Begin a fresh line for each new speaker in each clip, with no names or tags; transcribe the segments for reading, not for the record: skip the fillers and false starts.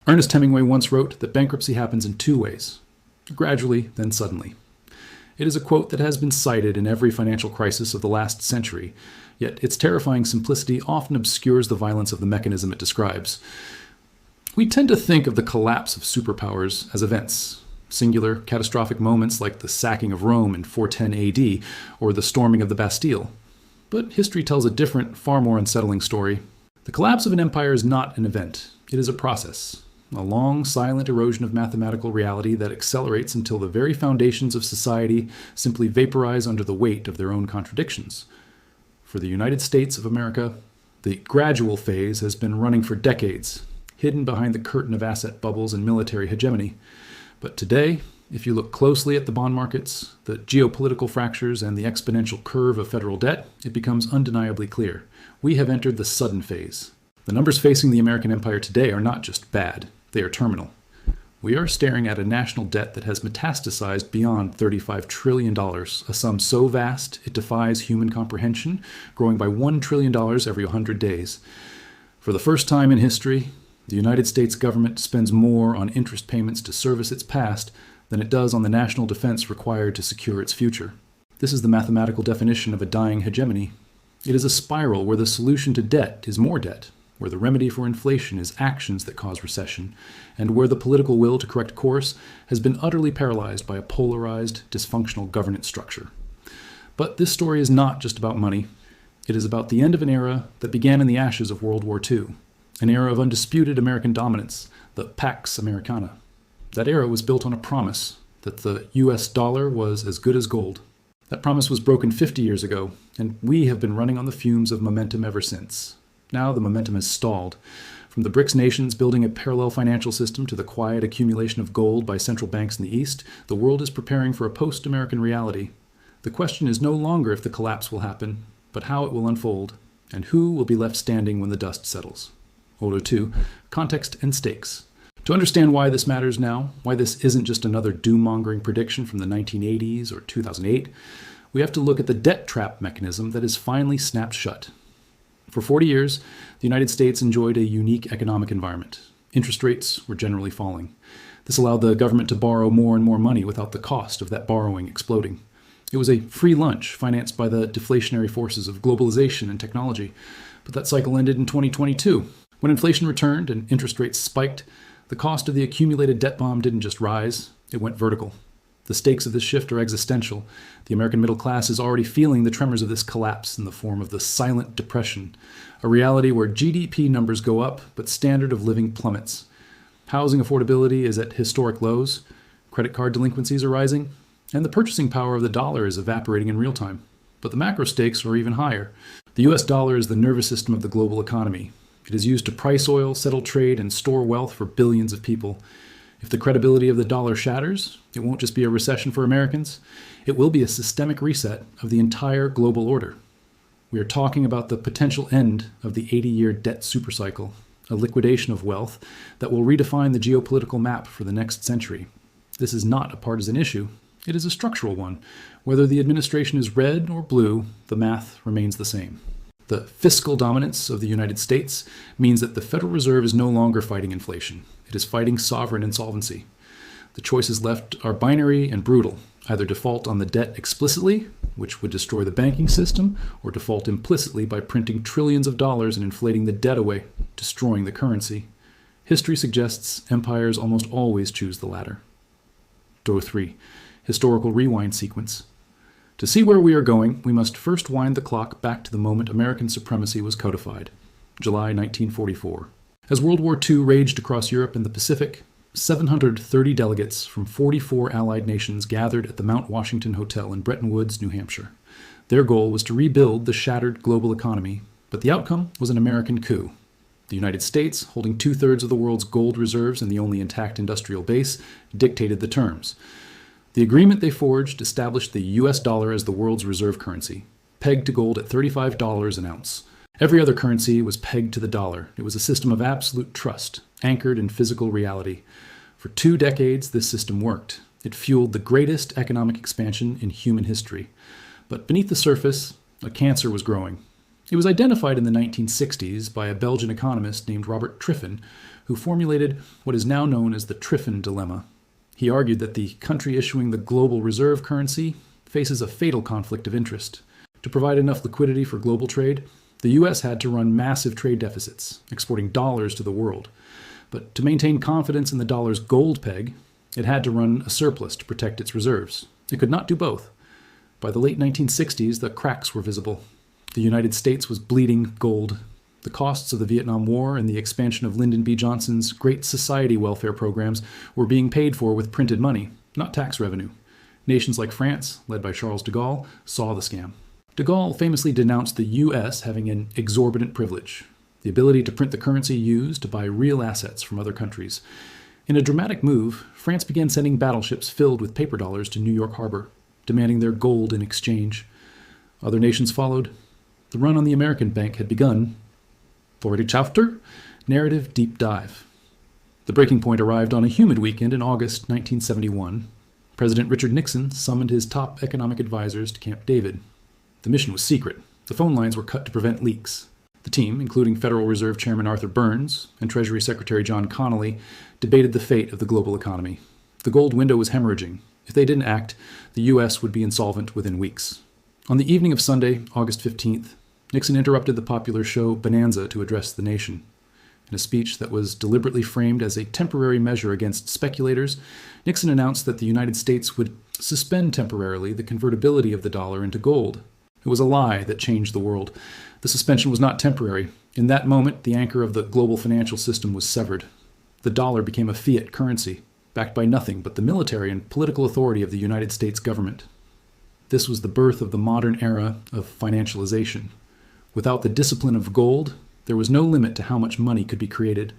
Ernest Hemingway once wrote that bankruptcy happens in two ways: gradually, then suddenly. It is a quote that has been cited in every financial crisis of the last century, yet its terrifying simplicity often obscures the violence of the mechanism it describes. We tend to think of the collapse of superpowers as events, singular, catastrophic moments like the sacking of Rome in 410 AD or the storming of the Bastille. But history tells a different, far more unsettling story. The collapse of an empire is not an event. It is a process. A long, silent erosion of mathematical reality that accelerates until the very foundations of society simply vaporize under the weight of their own contradictions. For the United States of America, the gradual phase has been running for decades, hidden behind the curtain of asset bubbles and military hegemony. But today, if you look closely at the bond markets, the geopolitical fractures, and the exponential curve of federal debt, it becomes undeniably clear. We have entered the sudden phase. The numbers facing the American empire today are not just bad. They are terminal. We are staring at a national debt that has metastasized beyond $35 trillion, a sum so vast it defies human comprehension, growing by $1 trillion every 100 days. For the first time in history, the United States government spends more on interest payments to service its past than it does on the national defense required to secure its future. This is the mathematical definition of a dying hegemony. It is a spiral where the solution to debt is more debt, where the remedy for inflation is actions that cause recession, and where the political will to correct course has been utterly paralyzed by a polarized, dysfunctional governance structure. But this story is not just about money. It is about the end of an era that began in the ashes of World War II, an era of undisputed American dominance, the Pax Americana. That era was built on a promise that the US dollar was as good as gold. That promise was broken 50 years ago, and we have been running on the fumes of momentum ever since. Now the momentum has stalled. From the BRICS nations building a parallel financial system to the quiet accumulation of gold by central banks in the East, the world is preparing for a post-American reality. The question is no longer if the collapse will happen, but how it will unfold, and who will be left standing when the dust settles. Order 2, context and stakes. To understand why this matters now, why this isn't just another doom-mongering prediction from the 1980s or 2008, we have to look at the debt trap mechanism that has finally snapped shut. For 40 years, the United States enjoyed a unique economic environment. Interest rates were generally falling. This allowed the government to borrow more and more money without the cost of that borrowing exploding. It was a free lunch financed by the deflationary forces of globalization and technology. But that cycle ended in 2022. When inflation returned and interest rates spiked, the cost of the accumulated debt bomb didn't just rise, it went vertical. The stakes of this shift are existential. The American middle class is already feeling the tremors of this collapse in the form of the silent depression, a reality where GDP numbers go up, but standard of living plummets. Housing affordability is at historic lows, credit card delinquencies are rising, and the purchasing power of the dollar is evaporating in real time. But the macro stakes are even higher. The US dollar is the nervous system of the global economy. It is used to price oil, settle trade, and store wealth for billions of people. If the credibility of the dollar shatters, it won't just be a recession for Americans. It will be a systemic reset of the entire global order. We are talking about the potential end of the 80-year debt supercycle, a liquidation of wealth that will redefine the geopolitical map for the next century. This is not a partisan issue. It is a structural one. Whether the administration is red or blue, the math remains the same. The fiscal dominance of the United States means that the Federal Reserve is no longer fighting inflation. It is fighting sovereign insolvency. The choices left are binary and brutal. Either default on the debt explicitly, which would destroy the banking system, or default implicitly by printing trillions of dollars and inflating the debt away, destroying the currency. History suggests empires almost always choose the latter. Door 3. Historical rewind sequence. To see where we are going, we must first wind the clock back to the moment American supremacy was codified, July 1944. As World War II raged across Europe and the Pacific, 730 delegates from 44 Allied nations gathered at the Mount Washington Hotel in Bretton Woods, New Hampshire. Their goal was to rebuild the shattered global economy, but the outcome was an American coup. The United States, holding 2/3 of the world's gold reserves and the only intact industrial base, dictated the terms. The agreement they forged established the US dollar as the world's reserve currency, pegged to gold at $35 an ounce. Every other currency was pegged to the dollar. It was a system of absolute trust, anchored in physical reality. For 2 decades, this system worked. It fueled the greatest economic expansion in human history. But beneath the surface, a cancer was growing. It was identified in the 1960s by a Belgian economist named Robert Triffin, who formulated what is now known as the Triffin dilemma. He argued that the country issuing the global reserve currency faces a fatal conflict of interest. To provide enough liquidity for global trade, the U.S. had to run massive trade deficits, exporting dollars to the world. But to maintain confidence in the dollar's gold peg, it had to run a surplus to protect its reserves. It could not do both. By the late 1960s, the cracks were visible. The United States was bleeding gold. The costs of the Vietnam War and the expansion of Lyndon B. Johnson's Great Society welfare programs were being paid for with printed money, not tax revenue. Nations like France, led by Charles de Gaulle, saw the scam. De Gaulle famously denounced the U.S. having an exorbitant privilege, the ability to print the currency used to buy real assets from other countries. In a dramatic move, France began sending battleships filled with paper dollars to New York Harbor, demanding their gold in exchange. Other nations followed. The run on the American bank had begun. Florida chapter, narrative deep dive. The breaking point arrived on a humid weekend in August 1971. President Richard Nixon summoned his top economic advisors to Camp David. The mission was secret. The phone lines were cut to prevent leaks. The team, including Federal Reserve Chairman Arthur Burns and Treasury Secretary John Connally, debated the fate of the global economy. The gold window was hemorrhaging. If they didn't act, the U.S. would be insolvent within weeks. On the evening of Sunday, August 15th, Nixon interrupted the popular show Bonanza to address the nation. In a speech that was deliberately framed as a temporary measure against speculators, Nixon announced that the United States would suspend temporarily the convertibility of the dollar into gold. It was a lie that changed the world. The suspension was not temporary. In that moment, the anchor of the global financial system was severed. The dollar became a fiat currency, backed by nothing but the military and political authority of the United States government. This was the birth of the modern era of financialization. Without the discipline of gold, there was no limit to how much money could be created.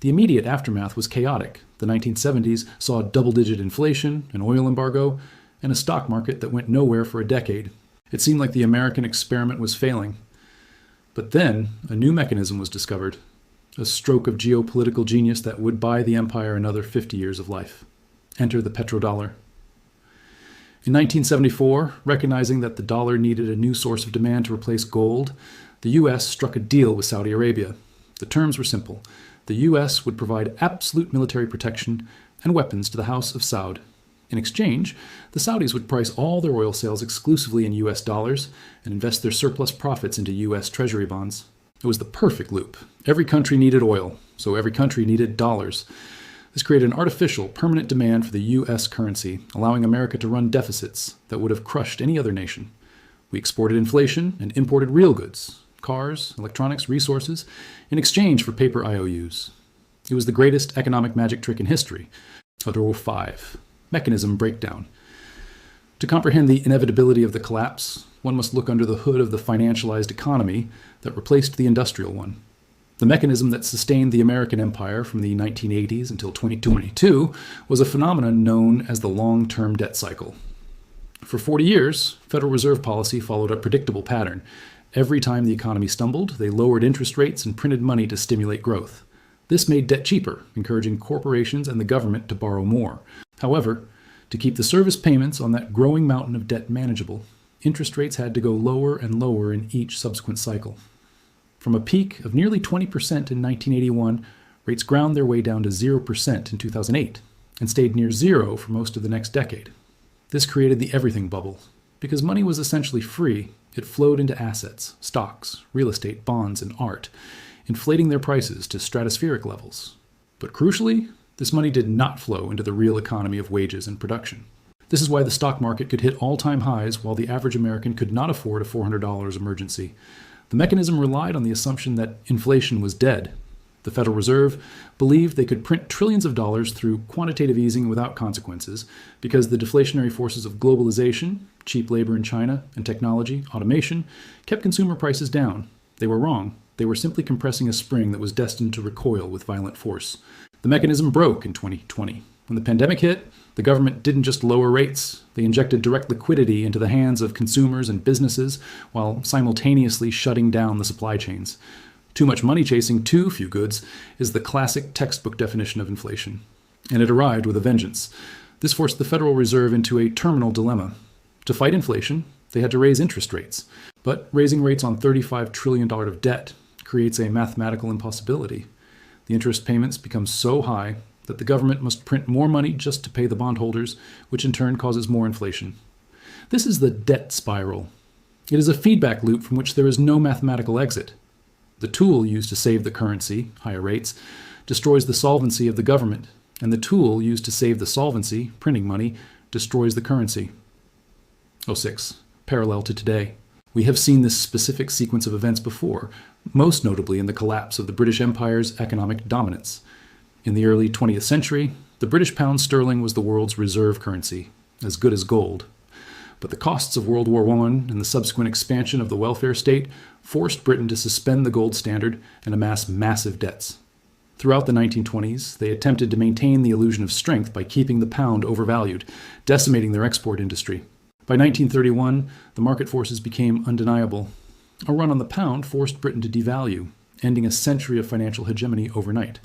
The immediate aftermath was chaotic. The 1970s saw double-digit inflation, an oil embargo, and a stock market that went nowhere for a decade. It seemed like the American experiment was failing. But then, a new mechanism was discovered, a stroke of geopolitical genius that would buy the empire another 50 years of life. Enter the petrodollar. In 1974, recognizing that the dollar needed a new source of demand to replace gold, the U.S. struck a deal with Saudi Arabia. The terms were simple. The U.S. would provide absolute military protection and weapons to the House of Saud. In exchange, the Saudis would price all their oil sales exclusively in U.S. dollars and invest their surplus profits into U.S. Treasury bonds. It was the perfect loop. Every country needed oil, so every country needed dollars. This created an artificial, permanent demand for the U.S. currency, allowing America to run deficits that would have crushed any other nation. We exported inflation and imported real goods, cars, electronics, resources, in exchange for paper IOUs. It was the greatest economic magic trick in history. Row 5. Mechanism breakdown. To comprehend the inevitability of the collapse, one must look under the hood of the financialized economy that replaced the industrial one. The mechanism that sustained the American empire from the 1980s until 2022 was a phenomenon known as the long-term debt cycle. For 40 years, Federal Reserve policy followed a predictable pattern. Every time the economy stumbled, they lowered interest rates and printed money to stimulate growth. This made debt cheaper, encouraging corporations and the government to borrow more. However, to keep the service payments on that growing mountain of debt manageable, interest rates had to go lower and lower in each subsequent cycle. From a peak of nearly 20% in 1981, rates ground their way down to 0% in 2008 and stayed near zero for most of the next decade. This created the everything bubble. Because money was essentially free, it flowed into assets, stocks, real estate, bonds, and art, inflating their prices to stratospheric levels. But crucially, this money did not flow into the real economy of wages and production. This is why the stock market could hit all-time highs while the average American could not afford a $400 emergency. The mechanism relied on the assumption that inflation was dead. The Federal Reserve believed they could print trillions of dollars through quantitative easing without consequences because the deflationary forces of globalization, cheap labor in China, and technology, automation, kept consumer prices down. They were wrong. They were simply compressing a spring that was destined to recoil with violent force. The mechanism broke in 2020. When the pandemic hit, the government didn't just lower rates. They injected direct liquidity into the hands of consumers and businesses while simultaneously shutting down the supply chains. Too much money chasing too few goods is the classic textbook definition of inflation. And it arrived with a vengeance. This forced the Federal Reserve into a terminal dilemma. To fight inflation, They had to raise interest rates. But raising rates on $35 trillion of debt creates a mathematical impossibility. The interest payments become so high that the government must print more money just to pay the bondholders, which in turn causes more inflation. This is the debt spiral. It is a feedback loop from which there is no mathematical exit. The tool used to save the currency, higher rates, destroys the solvency of the government, and the tool used to save the solvency, printing money, destroys the currency. 06. Parallel to today. We have seen this specific sequence of events before, most notably in the collapse of the British Empire's economic dominance. In the early 20th century, the British pound sterling was the world's reserve currency, as good as gold. But the costs of World War I and the subsequent expansion of the welfare state forced Britain to suspend the gold standard and amass massive debts. Throughout the 1920s, they attempted to maintain the illusion of strength by keeping the pound overvalued, decimating their export industry. By 1931, the market forces became undeniable. A run on the pound forced Britain to devalue, ending a century of financial hegemony overnight.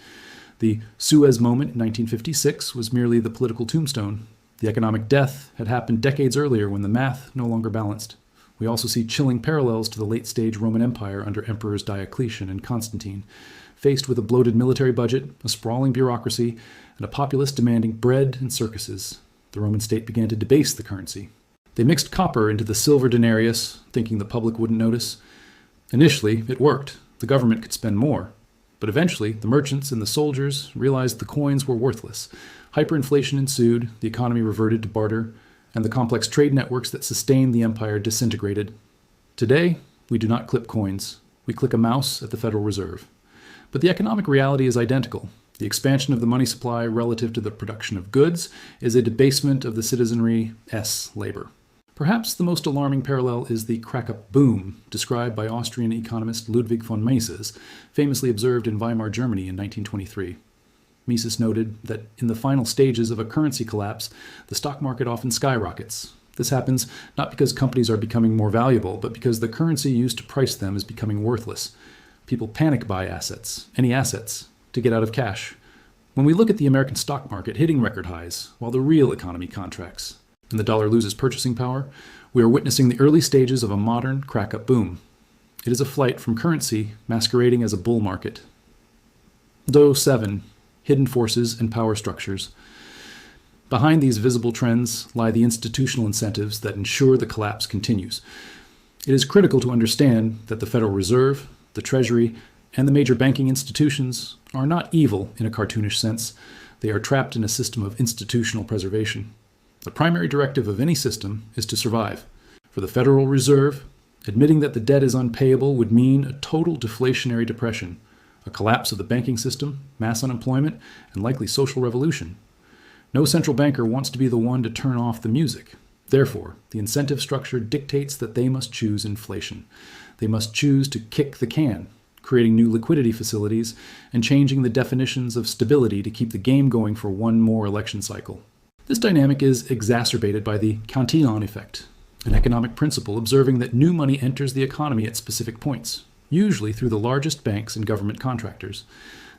The Suez Moment in 1956 was merely the political tombstone. The economic death had happened decades earlier when the math no longer balanced. We also see chilling parallels to the late-stage Roman Empire under emperors Diocletian and Constantine. Faced with a bloated military budget, a sprawling bureaucracy, and a populace demanding bread and circuses, the Roman state began to debase the currency. They mixed copper into the silver denarius, thinking the public wouldn't notice. Initially, it worked. The government could spend more. But eventually, the merchants and the soldiers realized the coins were worthless. Hyperinflation ensued, the economy reverted to barter, and the complex trade networks that sustained the empire disintegrated. Today, we do not clip coins. We click a mouse at the Federal Reserve. But the economic reality is identical. The expansion of the money supply relative to the production of goods is a debasement of the citizenry's labor. Perhaps the most alarming parallel is the crack-up boom, described by Austrian economist Ludwig von Mises, famously observed in Weimar Germany in 1923. Mises noted that in the final stages of a currency collapse, the stock market often skyrockets. This happens not because companies are becoming more valuable, but because the currency used to price them is becoming worthless. People panic buy assets, any assets, to get out of cash. When we look at the American stock market hitting record highs, while the real economy contracts, and the dollar loses purchasing power, we are witnessing the early stages of a modern crack-up boom. It is a flight from currency masquerading as a bull market. 07. Hidden forces and power structures. Behind these visible trends lie the institutional incentives that ensure the collapse continues. It is critical to understand that the Federal Reserve, the Treasury, and the major banking institutions are not evil in a cartoonish sense. They are trapped in a system of institutional preservation. The primary directive of any system is to survive. For the Federal Reserve, admitting that the debt is unpayable would mean a total deflationary depression, a collapse of the banking system, mass unemployment, and likely social revolution. No central banker wants to be the one to turn off the music. Therefore, the incentive structure dictates that they must choose inflation. They must choose to kick the can, creating new liquidity facilities and changing the definitions of stability to keep the game going for one more election cycle. This dynamic is exacerbated by the Cantillon effect, an economic principle observing that new money enters the economy at specific points, usually through the largest banks and government contractors.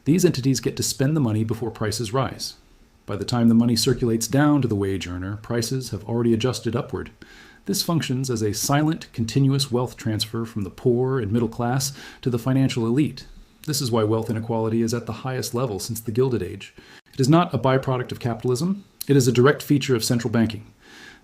These entities get to spend the money before prices rise. By the time the money circulates down to the wage earner, prices have already adjusted upward. This functions as a silent, continuous wealth transfer from the poor and middle class to the financial elite. This is why wealth inequality is at the highest level since the Gilded Age. It is not a byproduct of capitalism. It is a direct feature of central banking.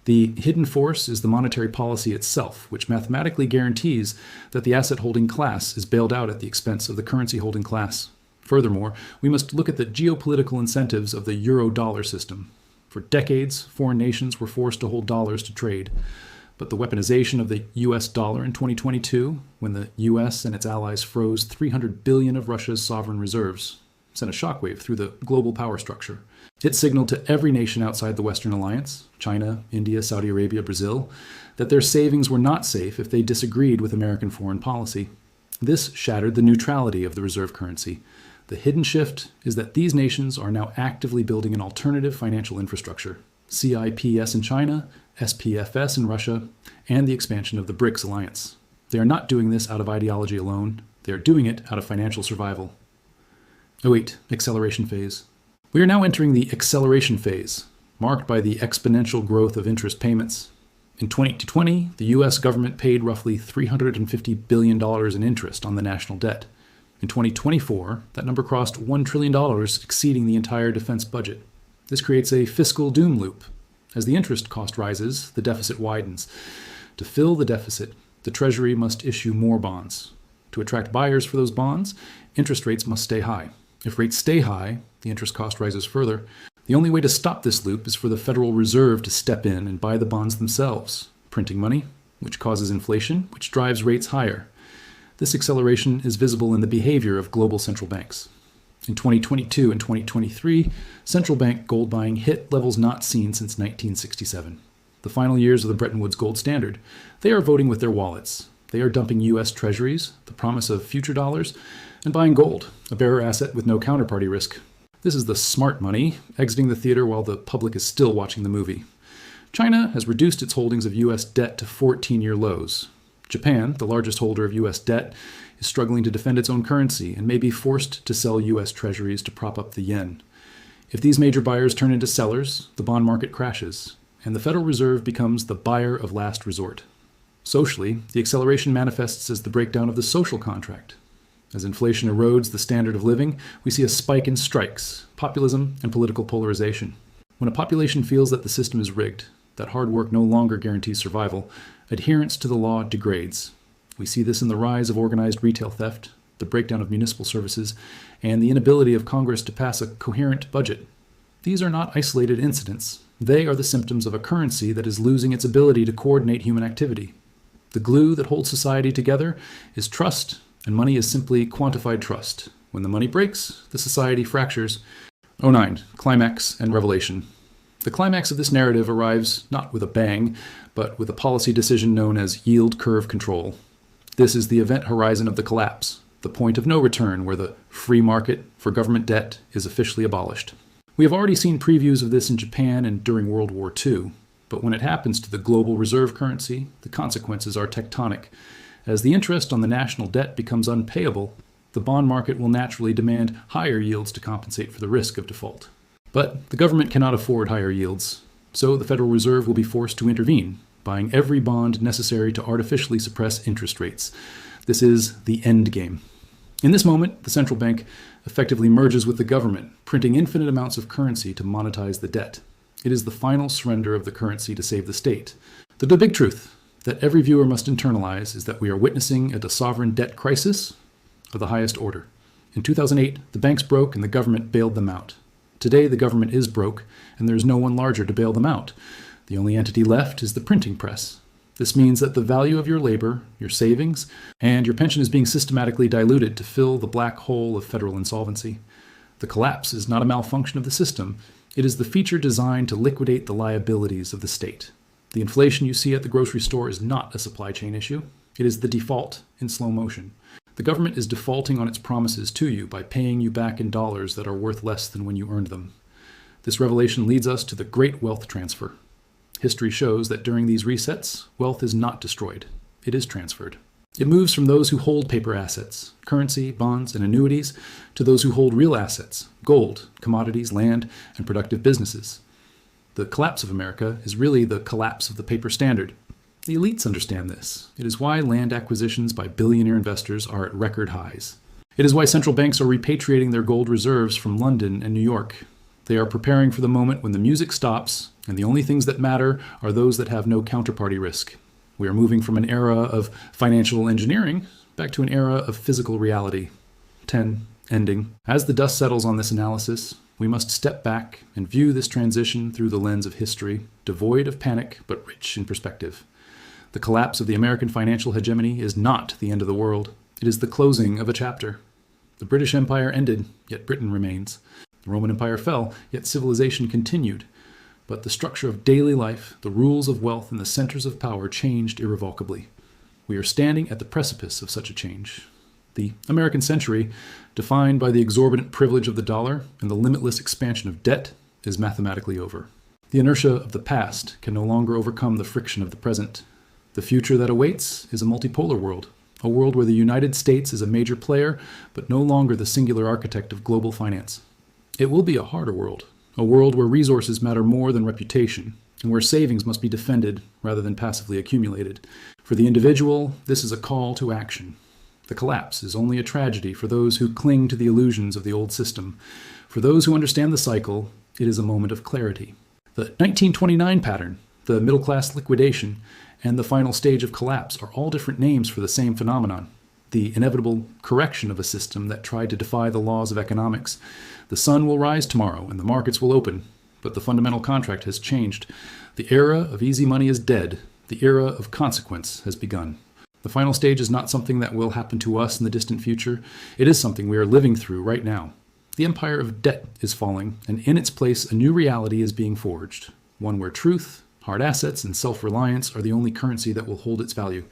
The hidden force is the monetary policy itself, which mathematically guarantees that the asset-holding class is bailed out at the expense of the currency-holding class. Furthermore, we must look at the geopolitical incentives of the euro-dollar system. For decades, foreign nations were forced to hold dollars to trade. But the weaponization of the US dollar in 2022, when the US and its allies froze $300 billion of Russia's sovereign reserves, sent a shockwave through the global power structure. It signaled to every nation outside the Western alliance, China, India, Saudi Arabia, Brazil, that their savings were not safe if they disagreed with American foreign policy. This shattered the neutrality of the reserve currency. The hidden shift is that these nations are now actively building an alternative financial infrastructure, CIPS in China, SPFS in Russia, and the expansion of the BRICS alliance. They are not doing this out of ideology alone. They are doing it out of financial survival. 08. Acceleration phase. We are now entering the acceleration phase, marked by the exponential growth of interest payments. In 2020, the U.S. government paid roughly $350 billion in interest on the national debt. In 2024, that number crossed $1 trillion, exceeding the entire defense budget. This creates a fiscal doom loop. As the interest cost rises, the deficit widens. To fill the deficit, the Treasury must issue more bonds. To attract buyers for those bonds, interest rates must stay high. If rates stay high, the interest cost rises further. The only way to stop this loop is for the Federal Reserve to step in and buy the bonds themselves, printing money, which causes inflation, which drives rates higher. This acceleration is visible in the behavior of global central banks. In 2022 and 2023, central bank gold buying hit levels not seen since 1967. The final years of the Bretton Woods gold standard. They are voting with their wallets. They are dumping U.S. treasuries, the promise of future dollars, and buying gold, a bearer asset with no counterparty risk. This is the smart money, exiting the theater while the public is still watching the movie. China has reduced its holdings of U.S. debt to 14-year lows. Japan, the largest holder of U.S. debt, is struggling to defend its own currency and may be forced to sell U.S. treasuries to prop up the yen. If these major buyers turn into sellers, the bond market crashes, and the Federal Reserve becomes the buyer of last resort. Socially, the acceleration manifests as the breakdown of the social contract. As inflation erodes the standard of living, we see a spike in strikes, populism, and political polarization. When a population feels that the system is rigged, that hard work no longer guarantees survival, adherence to the law degrades. We see this in the rise of organized retail theft, the breakdown of municipal services, and the inability of Congress to pass a coherent budget. These are not isolated incidents. They are the symptoms of a currency that is losing its ability to coordinate human activity. The glue that holds society together is trust, and money is simply quantified trust. When the money breaks, the society fractures. 09. Climax and revelation. The climax of this narrative arrives not with a bang, but with a policy decision known as yield curve control. This is the event horizon of the collapse, the point of no return where the free market for government debt is officially abolished. We have already seen previews of this in Japan and during World War II, but when it happens to the global reserve currency, the consequences are tectonic. As the interest on the national debt becomes unpayable, the bond market will naturally demand higher yields to compensate for the risk of default. But the government cannot afford higher yields, so the Federal Reserve will be forced to intervene, buying every bond necessary to artificially suppress interest rates. This is the end game. In this moment, the central bank effectively merges with the government, printing infinite amounts of currency to monetize the debt. It is the final surrender of the currency to save the state. The big truth that every viewer must internalize is that we are witnessing a sovereign debt crisis of the highest order. In 2008, the banks broke and the government bailed them out. Today, the government is broke, and there is no one larger to bail them out. The only entity left is the printing press. This means that the value of your labor, your savings, and your pension is being systematically diluted to fill the black hole of federal insolvency. The collapse is not a malfunction of the system. It is the feature designed to liquidate the liabilities of the state. The inflation you see at the grocery store is not a supply chain issue. It is the default in slow motion. The government is defaulting on its promises to you by paying you back in dollars that are worth less than when you earned them. This revelation leads us to the great wealth transfer. History shows that during these resets, wealth is not destroyed. It is transferred. It moves from those who hold paper assets, currency, bonds, and annuities, to those who hold real assets, gold, commodities, land, and productive businesses. The collapse of America is really the collapse of the paper standard. The elites understand this. It is why land acquisitions by billionaire investors are at record highs. It is why central banks are repatriating their gold reserves from London and New York. They are preparing for the moment when the music stops, and the only things that matter are those that have no counterparty risk. We are moving from an era of financial engineering back to an era of physical reality. 10. Ending. As the dust settles on this analysis, we must step back and view this transition through the lens of history, devoid of panic but rich in perspective. The collapse of the American financial hegemony is not the end of the world. It is the closing of a chapter. The British Empire ended, yet Britain remains. The Roman Empire fell, yet civilization continued. But the structure of daily life, the rules of wealth, and the centers of power changed irrevocably. We are standing at the precipice of such a change. The American century, defined by the exorbitant privilege of the dollar and the limitless expansion of debt, is mathematically over. The inertia of the past can no longer overcome the friction of the present. The future that awaits is a multipolar world, a world where the United States is a major player, but no longer the singular architect of global finance. It will be a harder world, A world where resources matter more than reputation, and where savings must be defended rather than passively accumulated. For the individual, this is a call to action. The collapse is only a tragedy for those who cling to the illusions of the old system. For those who understand the cycle, it is a moment of clarity. The 1929 pattern, the middle-class liquidation, and the final stage of collapse are all different names for the same phenomenon, the inevitable correction of a system that tried to defy the laws of economics. The sun will rise tomorrow and the markets will open, but the fundamental contract has changed. The era of easy money is dead. The era of consequence has begun. The final stage is not something that will happen to us in the distant future. It is something we are living through right now. The empire of debt is falling, and in its place a new reality is being forged, one where truth, hard assets, and self-reliance are the only currency that will hold its value.